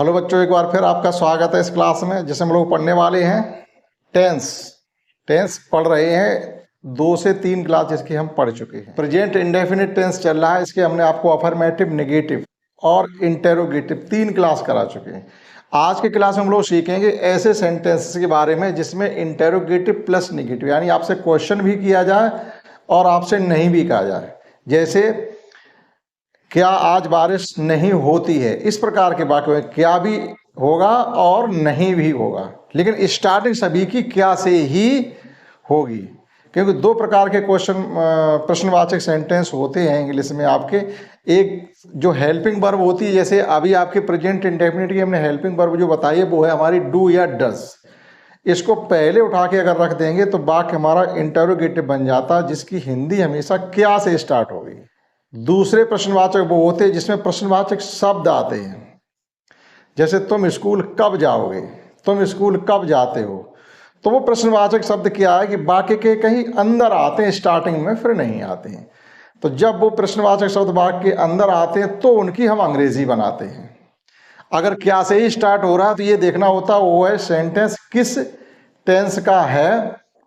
Hello बच्चों, एक बार फिर आपका स्वागत है इस क्लास में जिसे हम लोग पढ़ने वाले हैं टेंस। टेंस पढ़ रहे हैं, 2 से 3 क्लास जिसकी हम पढ़ चुके हैं। प्रेजेंट इंडेफिनिट टेंस चल रहा है, इसके हमने आपको अफर्मेटिव, नेगेटिव और इंटेरोगेटिव 3 क्लास करा चुके हैं। आज के क्लास में हम लोग सीखेंगे ऐसे सेंटेंसेस के बारे में जिसमें इंटेरोगेटिव प्लस नेगेटिव, यानी आपसे क्वेश्चन भी किया जाए और आपसे नहीं भी कहा जाए। जैसे क्या आज बारिश नहीं होती है, इस प्रकार के वाक्य में क्या भी होगा और नहीं भी होगा, लेकिन स्टार्टिंग सभी की क्या से ही होगी, क्योंकि 2 प्रकार के प्रश्नवाचक सेंटेंस होते हैं इंग्लिश में आपके। एक जो हेल्पिंग वर्ब होती है, जैसे अभी आपके प्रेजेंट इंडेफिनिट की हमने हेल्पिंग वर्ब जो बताई है वो है हमारी डू या डज। इसको पहले उठा के अगर रख देंगे तो वाक्य हमारा इंटरोगेटिव बन जाता, जिसकी हिंदी हमेशा क्या से स्टार्ट होगी। दूसरे प्रश्नवाचक वो होते हैं जिसमें प्रश्नवाचक शब्द आते हैं, जैसे तुम स्कूल कब जाओगे, तुम स्कूल कब जाते हो। तो वो प्रश्नवाचक शब्द क्या है कि वाक्य के कहीं अंदर आते हैं स्टार्टिंग में, फिर नहीं आते हैं। तो जब वो प्रश्नवाचक शब्द वाक्य के अंदर आते हैं तो उनकी हम अंग्रेजी बनाते हैं। अगर क्या से ही स्टार्ट हो रहा है तो ये देखना होता है वो है सेंटेंस किस टेंस का है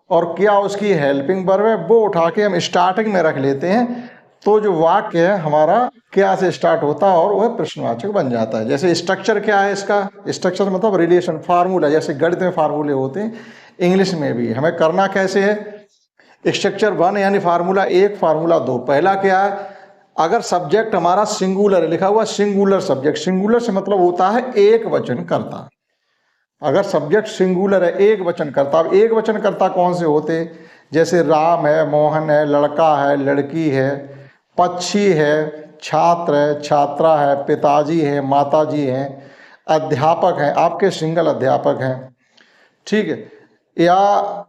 और क्या उसकी हेल्पिंग वर्ब है, वो उठा के हम स्टार्टिंग में रख लेते हैं। तो जो वाक्य है हमारा क्या से स्टार्ट होता है और वह प्रश्नवाचक बन जाता है। जैसे स्ट्रक्चर क्या है इसका, स्ट्रक्चर मतलब रिलेशन, फार्मूला, जैसे गणित में फार्मूले होते हैं, इंग्लिश में भी हमें करना कैसे है। स्ट्रक्चर 1 यानी फार्मूला 1, फार्मूला 2। पहला क्या है, अगर सब्जेक्ट हमारा सिंगुलर है, लिखा हुआ सिंगुलर सब्जेक्ट, सिंगुलर से मतलब होता है एक वचन कर्ता। अगर सब्जेक्ट सिंगुलर है, एक वचन कर्ता। अब एक वचन कर्ता कौन से होते, जैसे राम है, मोहन है, लड़का है, लड़की है, पक्षी है, छात्र है, छात्रा है, पिताजी है, माताजी हैं, अध्यापक हैं, आपके सिंगल अध्यापक हैं, ठीक है, या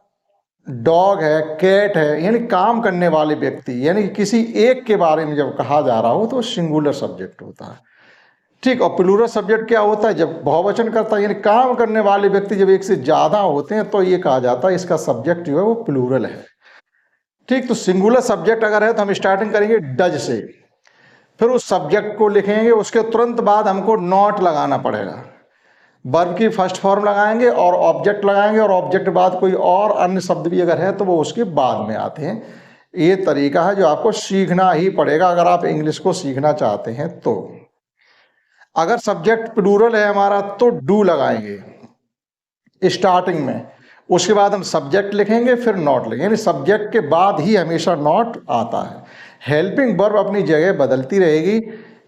डॉग है, कैट है, यानी काम करने वाले व्यक्ति, यानी किसी एक के बारे में जब कहा जा रहा हो तो सिंगुलर सब्जेक्ट होता है, ठीक। और प्लूरल सब्जेक्ट क्या होता है, जब बहुवचन करता है, यानी काम करने वाले व्यक्ति जब एक से ज्यादा होते हैं तो ये कहा जाता है इसका सब्जेक्ट जो है वो प्लूरल है, ठीक। तो सिंगुलर सब्जेक्ट अगर है तो हम स्टार्टिंग करेंगे डज से, फिर उस सब्जेक्ट को लिखेंगे, उसके तुरंत बाद हमको नॉट लगाना पड़ेगा। वर्ब की फर्स्ट फॉर्म लगाएंगे और ऑब्जेक्ट लगाएंगे, और ऑब्जेक्ट बाद कोई और अन्य शब्द भी अगर है तो वो उसके बाद में आते हैं। ये तरीका है जो आपको सीखना ही पड़ेगा अगर आप इंग्लिश को सीखना चाहते हैं। तो अगर सब्जेक्ट प्लूरल है हमारा तो डू लगाएंगे स्टार्टिंग में, उसके बाद हम सब्जेक्ट लिखेंगे, फिर नॉट लिखेंगे, यानी सब्जेक्ट के बाद ही हमेशा नॉट आता है। हेल्पिंग वर्ब अपनी जगह बदलती रहेगी,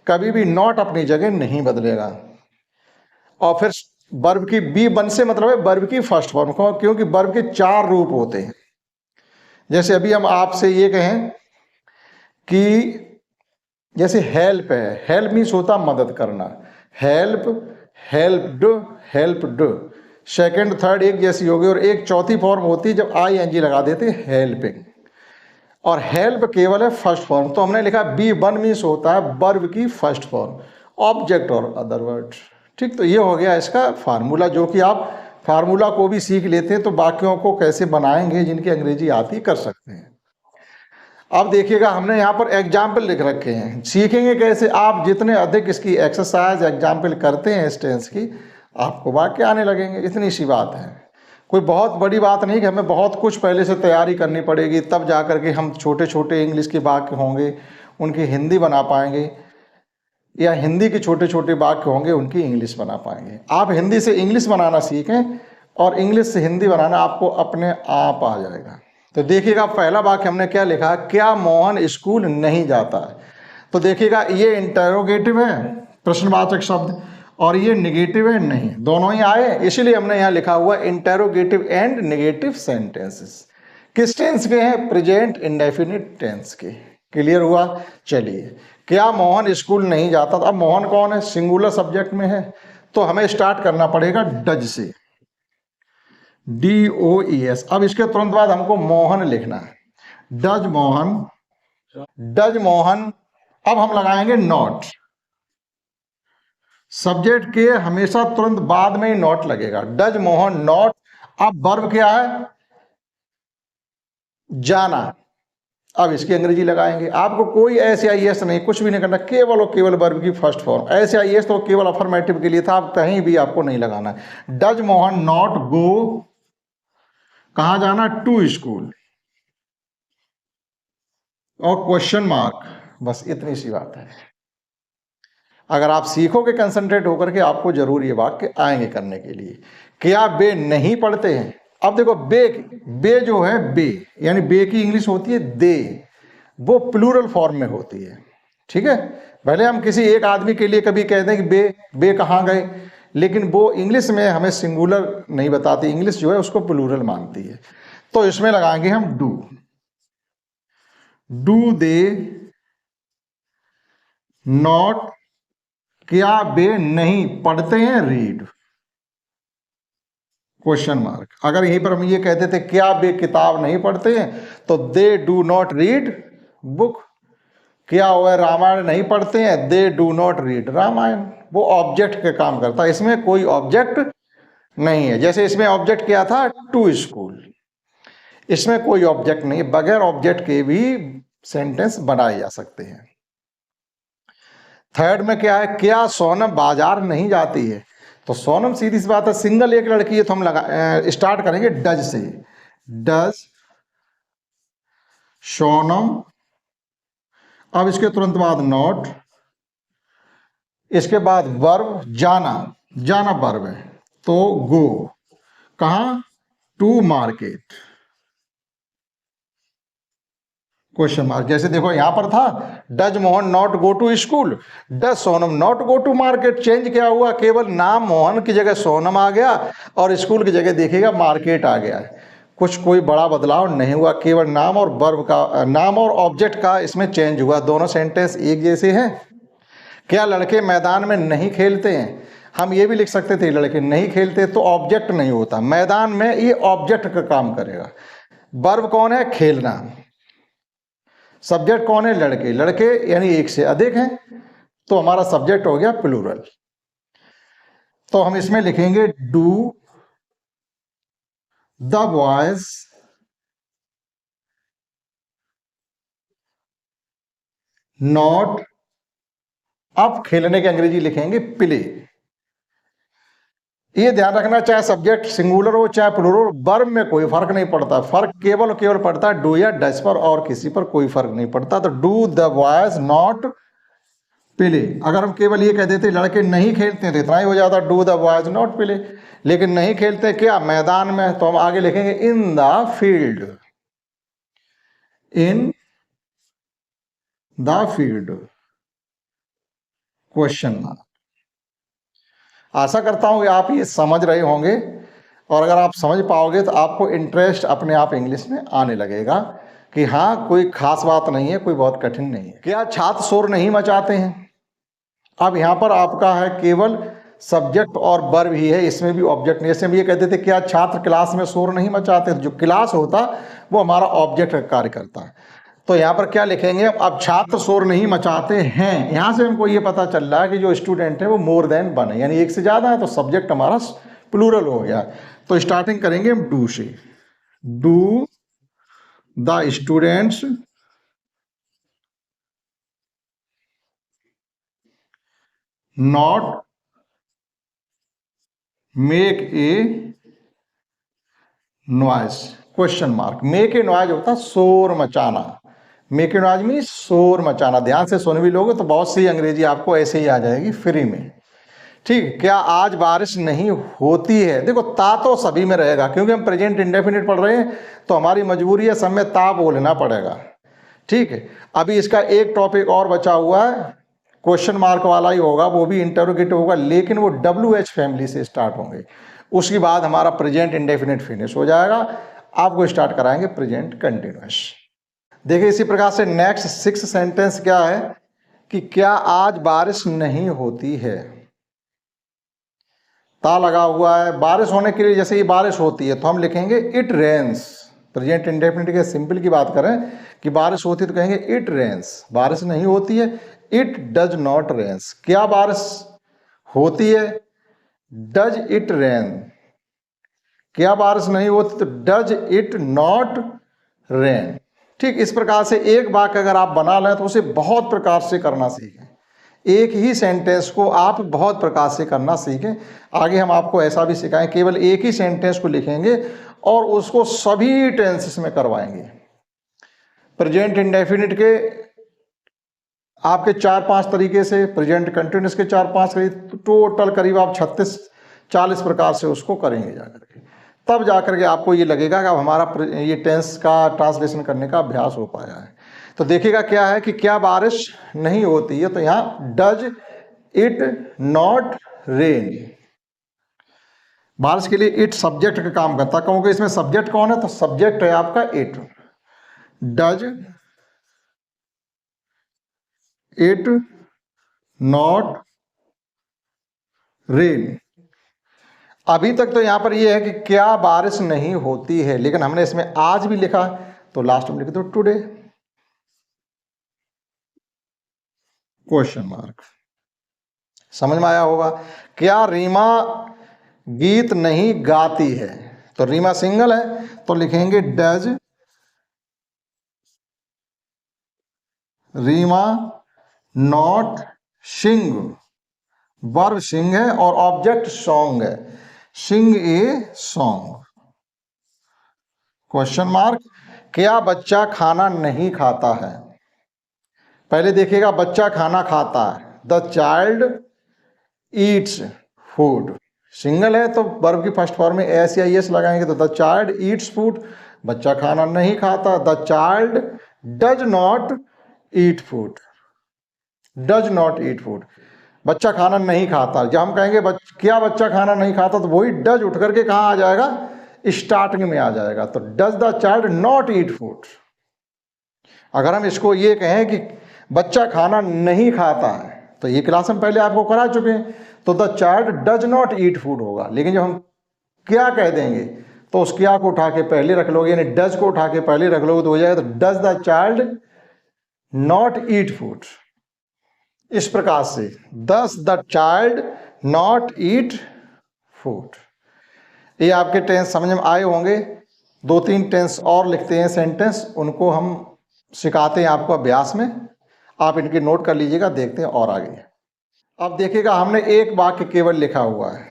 कभी भी नॉट अपनी जगह नहीं बदलेगा। और फिर वर्ब की B1 से मतलब है वर्ब की फर्स्ट फॉर्म, क्योंकि वर्ब के 4 रूप होते हैं। जैसे अभी हम आपसे ये कहें कि जैसे हेल्प है, हेल्प मीन्स होता मदद करना, help, helped, helped, second third एक जैसी होगी, और एक चौथी फॉर्म होती है जब ING लगा देते हैं, हेल्पिंग। और हेल्प केवल है फर्स्ट फॉर्म, तो हमने लिखा B1 मीन्स होता है वर्ब की फर्स्ट फॉर्म, ऑब्जेक्ट और अदर वर्ड, ठीक। तो ये हो गया इसका फार्मूला, जो कि आप फार्मूला को भी सीख लेते हैं तो वाक्यों को कैसे बनाएंगे जिनकी अंग्रेजी आती कर सकते हैं। अब देखिएगा हमने यहाँ पर एग्जाम्पल लिख रखे हैं, सीखेंगे कैसे। आप जितने अधिक इसकी एक्सरसाइज एग्जाम्पल करते हैं इस टेंस की, आपको वाक्य आने लगेंगे, इतनी सी बात है। कोई बहुत बड़ी बात नहीं कि हमें बहुत कुछ पहले से तैयारी करनी पड़ेगी, तब जा करके हम छोटे छोटे इंग्लिश के वाक्य होंगे उनकी हिंदी बना पाएंगे, या हिंदी के छोटे छोटे वाक्य होंगे उनकी इंग्लिश बना पाएंगे। आप हिंदी से इंग्लिश बनाना सीखें और इंग्लिश से हिंदी बनाना आपको अपने आप आ जाएगा। तो देखिएगा पहला वाक्य हमने क्या लिखा, क्या मोहन स्कूल नहीं जाता है। तो देखिएगा ये इंटरोगेटिव है प्रश्नवाचक शब्द, और ये नेगेटिव है नहीं, दोनों ही आए, इसीलिए हमने यहाँ लिखा हुआ इंटरोगेटिव एंड नेगेटिव सेंटेंसेस। किस टेंस के हैं, प्रेजेंट इंडेफिनिट टेंस के। क्लियर हुआ। चलिए, क्या मोहन स्कूल नहीं जाता था। अब मोहन कौन है, सिंगुलर सब्जेक्ट में है, तो हमें स्टार्ट करना पड़ेगा डज से, DOES। अब इसके तुरंत बाद हमको मोहन लिखना है, डज मोहन, डज मोहन। अब हम लगाएंगे नॉट, सब्जेक्ट के हमेशा तुरंत बाद में ही नॉट लगेगा, डज मोहन नॉट। अब वर्ब क्या है, जाना। अब इसकी अंग्रेजी लगाएंगे। आपको कोई ऐसे IAS नहीं, कुछ भी नहीं करना, केवल और केवल वर्ब की फर्स्ट फॉर्म। ऐसे IAS तो केवल अफर्मेटिव के लिए था, आप कहीं भी आपको नहीं लगाना है। डज मोहन नॉट गो, कहां जाना, टू स्कूल, और क्वेश्चन मार्क, बस इतनी सी बात है। अगर आप सीखोगे कंसंट्रेट होकर के, आपको जरूर ये वाक्य आएंगे करने के लिए। क्या बे नहीं पढ़ते हैं? अब देखो बे, बे जो है बे, यानी बे की इंग्लिश होती है दे, वो प्लूरल फॉर्म में होती है। ठीक है, भले हम किसी एक आदमी के लिए कभी कहते हैं कि बे, बे कहाँ गए, लेकिन वो इंग्लिश में हमें सिंगुलर नहीं बताती, इंग्लिश जो है उसको प्लूरल मानती है। तो इसमें लगाएंगे हम डू। डू दे नॉट, क्या वे नहीं पढ़ते हैं, रीड, क्वेश्चन मार्क। अगर यहीं पर हम ये कहते थे क्या वे किताब नहीं पढ़ते हैं, तो they do not read book. क्या वह रामायण नहीं पढ़ते हैं, they do not read Ramayana. वो ऑब्जेक्ट का काम करता है, इसमें कोई ऑब्जेक्ट नहीं है। जैसे इसमें ऑब्जेक्ट क्या था, टू स्कूल, इसमें कोई ऑब्जेक्ट नहीं, बगैर ऑब्जेक्ट के भी सेंटेंस बनाए जा सकते हैं। थर्ड में क्या है, क्या सोनम बाजार नहीं जाती है, तो सोनम सीधी सी बात है, सिंगल एक लड़की है, तो हम स्टार्ट करेंगे डज से। डज सोनम, अब इसके तुरंत बाद नॉट, इसके बाद वर्ब जाना, जाना वर्ब है, तो गो, कहां, टू मार्केट, क्वेश्चन मार्क। जैसे देखो यहां पर था does Mohan not go to school, does Sonam not go to market. Change क्या हुआ, केवल नाम मोहन की जगह सोनम आ गया और स्कूल की जगह देखिएगा मार्केट आ गया है। कुछ कोई बड़ा बदलाव नहीं हुआ, केवल नाम और वर्ब का, नाम और ऑब्जेक्ट का इसमें चेंज हुआ। दोनों सेंटेंस एक जैसे हैं। क्या लड़के मैदान में नहीं खेलते हैं, हम ये भी लिख सकते थे लड़के नहीं खेलते, तो ऑब्जेक्ट नहीं होता, मैदान में ये ऑब्जेक्ट का काम करेगा। वर्ब कौन है, खेलना। सब्जेक्ट कौन है, लड़के, लड़के यानी एक से अधिक हैं, तो हमारा सब्जेक्ट हो गया प्लूरल। तो हम इसमें लिखेंगे डू द बॉयज नॉट, अब खेलने की अंग्रेजी लिखेंगे प्ले। ये ध्यान रखना, चाहे सब्जेक्ट सिंगुलर हो चाहे प्लूरल, वर्ब में कोई फर्क नहीं पड़ता, फर्क केवल केवल पड़ता है डू या डज पर, और किसी पर कोई फर्क नहीं पड़ता। तो do the boys not play. अगर हम केवल ये कह देते लड़के नहीं खेलते तो इतना ही हो जाता, do the boys not play. लेकिन नहीं खेलते क्या, मैदान में, तो हम आगे लिखेंगे in the field, in the field, question mark. आशा करता हूं कि आप ये समझ रहे होंगे, और अगर आप समझ पाओगे तो आपको इंटरेस्ट अपने आप इंग्लिश में आने लगेगा कि हाँ कोई खास बात नहीं है, कोई बहुत कठिन नहीं है। क्या छात्र शोर नहीं मचाते हैं, अब यहाँ पर आपका है केवल सब्जेक्ट और वर्ब ही है, इसमें भी ऑब्जेक्ट नहीं। जैसे हम ये कहते थे क्या छात्र क्लास में शोर नहीं मचाते, जो क्लास होता वो हमारा ऑब्जेक्ट का कार्य करता है। तो यहाँ पर क्या लिखेंगे, अब छात्र शोर नहीं मचाते हैं, यहाँ से हमको ये पता चल रहा है कि जो स्टूडेंट है वो मोर देन वन है, यानी एक से ज़्यादा है, तो सब्जेक्ट हमारा प्लूरल हो गया। तो स्टार्टिंग करेंगे हम डू से। Do the students not make a noise, question mark. Make a noise होता शोर मचाना, मेक ए नॉइज मीन शोर मचाना। ध्यान से सुन भी लोगे तो बहुत सी अंग्रेजी आपको ऐसे ही आ जाएगी फ्री में। ठीक, क्या आज बारिश नहीं होती है, देखो ता तो सभी में रहेगा, क्योंकि हम प्रेजेंट इंडेफिनिट पढ़ रहे हैं, तो हमारी मजबूरी है सब में ता बोलना पड़ेगा। ठीक है, अभी इसका एक टॉपिक और बचा हुआ है, क्वेश्चन मार्क वाला ही होगा, वो भी इंटरोगेटिव होगा, लेकिन वो WH फैमिली से स्टार्ट होंगे। उसके बाद हमारा प्रेजेंट इंडेफिनिट फिनिश हो जाएगा, आपको स्टार्ट कराएंगे प्रेजेंट कंटिन्यूअस। देखिए इसी प्रकार से नेक्स्ट 6 सेंटेंस क्या है कि क्या आज बारिश नहीं होती है, ता लगा हुआ है, बारिश होने के लिए जैसे ही बारिश होती है तो हम लिखेंगे इट रेन्स। प्रेजेंट इंडेफिनिट के सिंपल की बात करें कि बारिश होती है तो कहेंगे इट रेन्स, बारिश नहीं होती है इट डज नॉट रेन्स। क्या बारिश होती है, डज इट रेन। क्या बारिश नहीं होती तो डज इट नॉट रेन। ठीक इस प्रकार से एक वाक्य अगर आप बना लें तो उसे बहुत प्रकार से करना सीखें। एक ही सेंटेंस को आप बहुत प्रकार से करना सीखें। आगे हम आपको ऐसा भी सिखाएं, केवल एक ही सेंटेंस को लिखेंगे और उसको सभी टेंसेस में करवाएंगे। प्रेजेंट इंडेफिनिट के आपके 4-5 तरीके से, प्रेजेंट कंटिन्यूअस के 4-5 तरीके, टोटल करीब आप 36-40 प्रकार से उसको करेंगे जाकर के, तब जाकर के आपको ये लगेगा कि अब हमारा ये टेंस का ट्रांसलेशन करने का अभ्यास हो पाया है। तो देखिएगा क्या है कि क्या बारिश नहीं होती है, तो यहाँ डज इट नॉट रेन। बारिश के लिए इट सब्जेक्ट का काम करता है, क्योंकि इसमें सब्जेक्ट कौन है, तो सब्जेक्ट है आपका it. Does it not rain. अभी तक तो यहां पर यह है कि क्या बारिश नहीं होती है, लेकिन हमने इसमें आज भी लिखा, तो लास्ट में लिख दो टुडे क्वेश्चन मार्क। समझ में आया होगा। क्या रीमा गीत नहीं गाती है, तो रीमा सिंगल है तो लिखेंगे does Reema not sing. Verb sing है और ऑब्जेक्ट सॉन्ग है, sing a song question mark. क्या बच्चा खाना नहीं खाता है, पहले देखिएगा बच्चा खाना खाता है, the child Yeats food. Single है तो वर्ब की फर्स्ट फॉर्म में एस या एस लगाएंगे, तो द चाइल्ड ईट्स फूड, बच्चा खाना नहीं खाता। The child does not eat food, does not eat food, बच्चा खाना नहीं खाता। जब हम कहेंगे क्या बच्चा खाना नहीं खाता, तो वही डज उठ करके कहाँ आ जाएगा, स्टार्टिंग में आ जाएगा। तो does the child not eat food. अगर हम इसको ये कहें कि बच्चा खाना नहीं खाता है, तो ये क्लास हम पहले आपको करा चुके हैं, तो the child does not eat food होगा। लेकिन जब हम क्या कह देंगे, तो उस क्या को उठा के पहले रख लोगे, यानी डज को उठा के पहले रख लोगे, तो हो जाएगा तो does the child not eat food. इस प्रकार से दस the child not eat food. ये आपके टेंस समझ में आए होंगे। 2-3 टेंस और लिखते हैं सेंटेंस, उनको हम सिखाते हैं आपको अभ्यास में, आप इनके नोट कर लीजिएगा, देखते हैं और आगे। अब देखिएगा हमने एक वाक्य केवल लिखा हुआ है,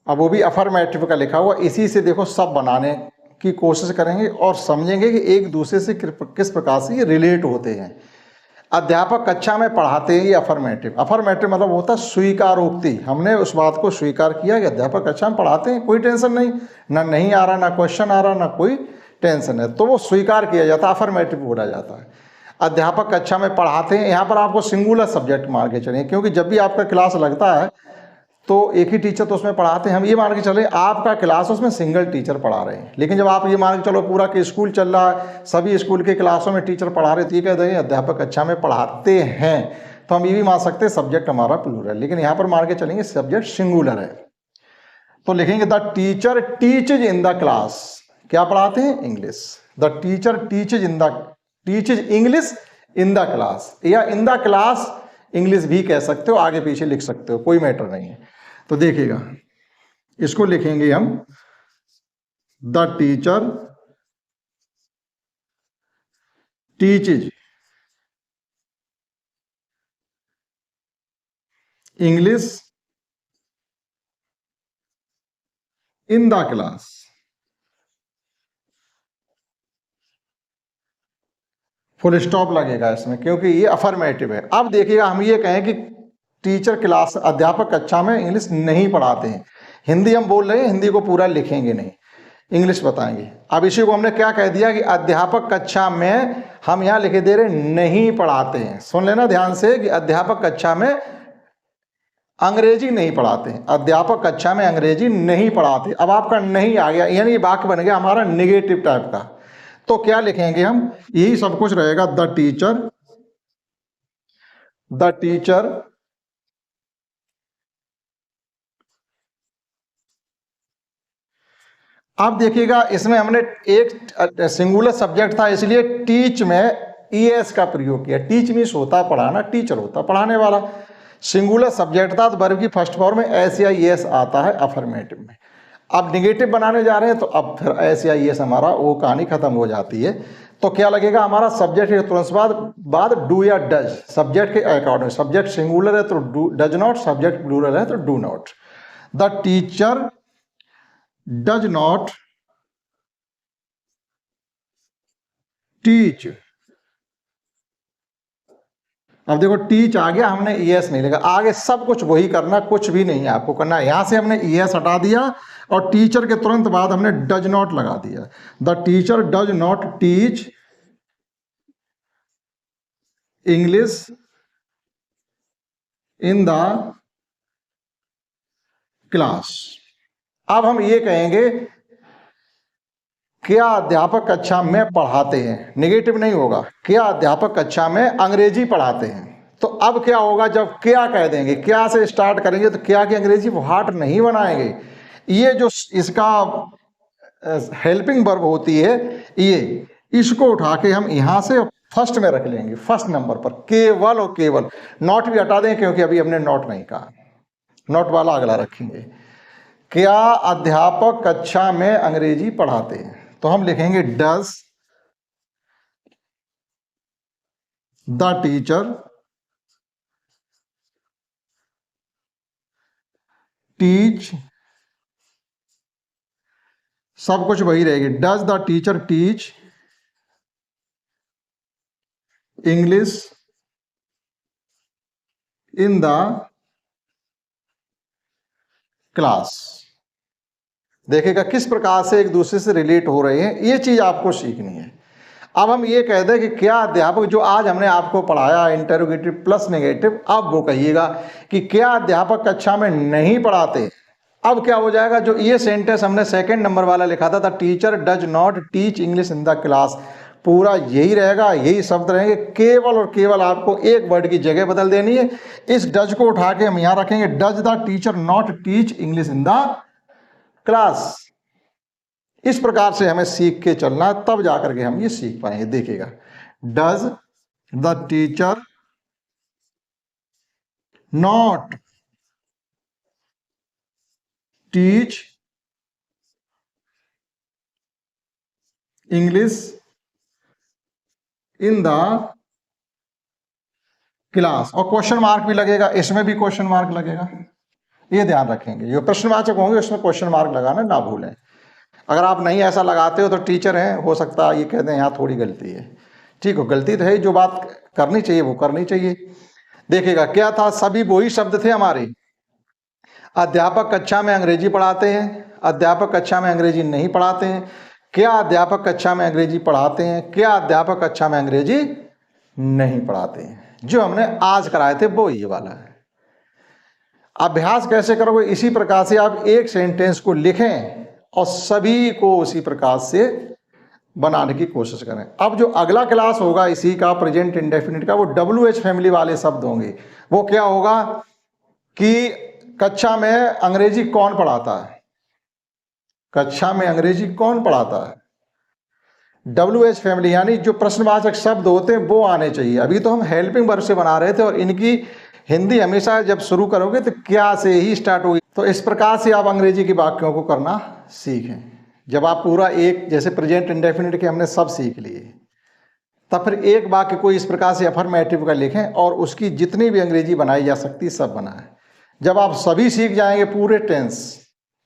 अब वो भी अफर्मेटिव का लिखा हुआ, इसी से देखो सब बनाने की कोशिश करेंगे और समझेंगे कि एक दूसरे से किस प्रकार से ये रिलेट होते हैं। अध्यापक कक्षा में पढ़ाते हैं, ये अफर्मेटिव। अफर्मेटिव मतलब होता है स्वीकारोक्ति, हमने उस बात को स्वीकार किया कि अध्यापक कक्षा में पढ़ाते हैं, कोई टेंशन नहीं, ना नहीं आ रहा, ना क्वेश्चन आ रहा, ना कोई टेंशन है, तो वो स्वीकार किया जाता है, अफर्मेटिव बोला जाता है। अध्यापक कक्षा में पढ़ाते हैं, यहाँ पर आपको सिंगुलर सब्जेक्ट मान के चलिए, क्योंकि जब भी आपका क्लास लगता है तो एक ही टीचर तो उसमें पढ़ाते हैं। हम ये मान के चले आपका क्लास उसमें सिंगल टीचर पढ़ा रहे हैं, लेकिन जब आप ये मान के चलो पूरा के स्कूल चल रहा है, सभी स्कूल के क्लासों में टीचर पढ़ा रहे, तो ये कहते हैं अध्यापक कक्षा में पढ़ाते हैं, तो हम ये भी मान सकते हैं सब्जेक्ट हमारा प्लूरल है, लेकिन यहाँ पर मान के चलेंगे सब्जेक्ट सिंगुलर है, तो लिखेंगे the teacher teaches in the class. क्या पढ़ाते हैं, English. The teacher teaches English in the class, या इन द क्लास इंग्लिश भी कह सकते हो, आगे पीछे लिख सकते हो, कोई मैटर नहीं है। तो देखिएगा इसको लिखेंगे हम the teacher teaches English in the class. Full stop लगेगा इसमें, क्योंकि ये अफर्मेटिव है। अब देखिएगा हम ये कहें कि टीचर क्लास अध्यापक कक्षा में इंग्लिश नहीं पढ़ाते हैं, हिंदी हम बोल रहे हैं, हिंदी को पूरा लिखेंगे नहीं, इंग्लिश बताएंगे। अब इसी को हमने क्या कह दिया कि अध्यापक कक्षा में हम यहाँ लिखे दे रहे नहीं पढ़ाते हैं। सुन लेना ध्यान से कि अध्यापक कक्षा में अंग्रेजी नहीं पढ़ाते हैं, अध्यापक कक्षा में अंग्रेजी नहीं पढ़ाते। अब आपका नहीं आ गया, यानी वाक्य बन गया हमारा निगेटिव टाइप का, तो क्या लिखेंगे हम, यही सब कुछ रहेगा, द टीचर अब देखिएगा इसमें हमने एक सिंगुलर सब्जेक्ट था, इसलिए टीच में ईएस का प्रयोग किया। टीच मीन्स होता पढ़ाना, टीचर होता पढ़ाने वाला। सिंगुलर सब्जेक्ट था तो वर्ब की फर्स्ट फॉर्म में एस या ईएस आता है अफर्मेटिव में। अब निगेटिव बनाने जा रहे हैं तो अब फिर एस या ईएस हमारा वो कहानी खत्म हो जाती है। तो क्या लगेगा हमारा सब्जेक्ट के तुरंत बाद डू या डज, सब्जेक्ट के अकॉर्डिंग, सब्जेक्ट सिंगुलर है तो डज नॉट, सब्जेक्ट प्लूरल है तो do not. The teacher does not teach. अब देखो टीच आ गया, हमने ईएस नहीं लिखा, आगे सब कुछ वही करना, कुछ भी नहीं है आपको करना। यहां से हमने ईएस हटा दिया और टीचर के तुरंत बाद हमने डज नॉट लगा दिया। The teacher does not teach English in the class. अब हम ये कहेंगे क्या अध्यापक कक्षा में पढ़ाते हैं, नेगेटिव नहीं होगा, क्या अध्यापक कक्षा में अंग्रेजी पढ़ाते हैं। तो अब क्या होगा जब क्या कह देंगे, क्या से स्टार्ट करेंगे तो क्या की अंग्रेजी व्हाट नहीं बनाएंगे। ये जो इसका हेल्पिंग वर्ब होती है, ये इसको उठा के हम यहां से फर्स्ट में रख लेंगे, फर्स्ट नंबर पर, केवल और केवल। नॉट भी हटा दें क्योंकि अभी हमने नॉट नहीं कहा, नॉट वाला अगला रखेंगे। क्या अध्यापक कक्षा में अंग्रेजी पढ़ाते हैं, तो हम लिखेंगे डज द टीचर टीच, सब कुछ वही रहेगी, does the teacher teach English in the class. देखिएगा किस प्रकार से एक दूसरे से रिलेट हो रहे हैं, ये चीज आपको सीखनी है। अब हम ये कह दें कि क्या अध्यापक, जो आज हमने आपको पढ़ाया इंटेरोगेटिव प्लस नेगेटिव, अब वो कहिएगा कि क्या अध्यापक कक्षा में नहीं पढ़ाते। अब क्या हो जाएगा, जो ये सेंटेंस हमने सेकंड नंबर वाला लिखा था teacher does not teach English in the class, पूरा यही रहेगा, यही शब्द रहेंगे, केवल और केवल आपको एक वर्ड की जगह बदल देनी है। इस डज को उठा के हम यहां रखेंगे, does the teacher not teach English in the class. इस प्रकार से हमें सीख के चलना है, तब जाकर के हम ये सीख पाएंगे। देखिएगा, does the teacher not teach English in the class. और क्वेश्चन मार्क भी लगेगा, इसमें भी क्वेश्चन मार्क लगेगा, ये ध्यान रखेंगे। जो प्रश्नवाचक होंगे उसमें क्वेश्चन मार्क लगाना ना भूलें। अगर आप नहीं ऐसा लगाते हो तो टीचर हैं, हो सकता है ये कहते हैं यहाँ थोड़ी गलती है। ठीक हो, गलती तो है, जो बात करनी चाहिए वो करनी चाहिए। देखिएगा क्या था, सभी वही शब्द थे हमारे। अध्यापक कक्षा में अंग्रेजी पढ़ाते हैं, अध्यापक कक्षा में अंग्रेजी नहीं पढ़ाते हैं, क्या अध्यापक कक्षा में अंग्रेजी पढ़ाते हैं, क्या अध्यापक कक्षा में अंग्रेजी नहीं पढ़ाते हैं। जो हमने आज कराए थे वो ये वाला है। अभ्यास कैसे करोगे, इसी प्रकार से आप एक सेंटेंस को लिखें और सभी को उसी प्रकार से बनाने की कोशिश करें। अब जो अगला क्लास होगा इसी का प्रेजेंट इंडेफिनिट का, वो WH फैमिली वाले शब्द होंगे। वो क्या होगा कि कक्षा में अंग्रेजी कौन पढ़ाता है, कक्षा में अंग्रेजी कौन पढ़ाता है। WH फैमिली यानी जो प्रश्नवाचक शब्द होते हैं वो आने चाहिए। अभी तो हम हेल्पिंग वर्ब से बना रहे थे और इनकी हिंदी हमेशा जब शुरू करोगे तो क्या से ही स्टार्ट होगी। तो इस प्रकार से आप अंग्रेजी के वाक्यों को करना सीखें। जब आप पूरा एक, जैसे प्रेजेंट इंडेफिनिट के हमने सब सीख लिए, तब फिर एक वाक्य को इस प्रकार से अफर्मेटिव का लिखें और उसकी जितनी भी अंग्रेजी बनाई जा सकती सब बनाएं। जब आप सभी सीख जाएंगे पूरे टेंस,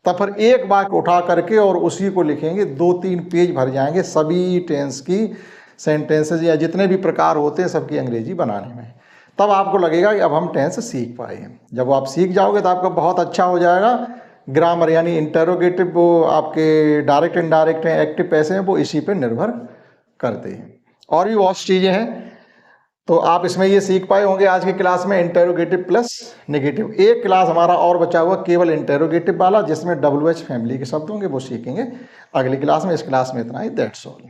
तब फिर एक वाक्य उठा करके और उसी को लिखेंगे, 2-3 पेज भर जाएंगे सभी टेंस की सेंटेंसेज या जितने भी प्रकार होते हैं सबकी अंग्रेजी बनाने में। तब आपको लगेगा कि अब हम टेंस सीख पाए हैं। जब आप सीख जाओगे तो आपका बहुत अच्छा हो जाएगा। ग्रामर यानी इंटेरोगेटिव वो आपके डायरेक्ट इनडायरेक्ट हैं, एक्टिव पैसे हैं, वो इसी पे निर्भर करते हैं। और भी बहुत चीज़ें हैं, तो आप इसमें ये सीख पाए होंगे आज की क्लास में इंटेरोगेटिव प्लस नेगेटिव। एक क्लास हमारा और बचा हुआ केवल इंटेरोगेटिव वाला, जिसमें WH फैमिली के शब्द होंगे, वो सीखेंगे अगली क्लास में। इस क्लास में इतना ही, दैट्स ऑल।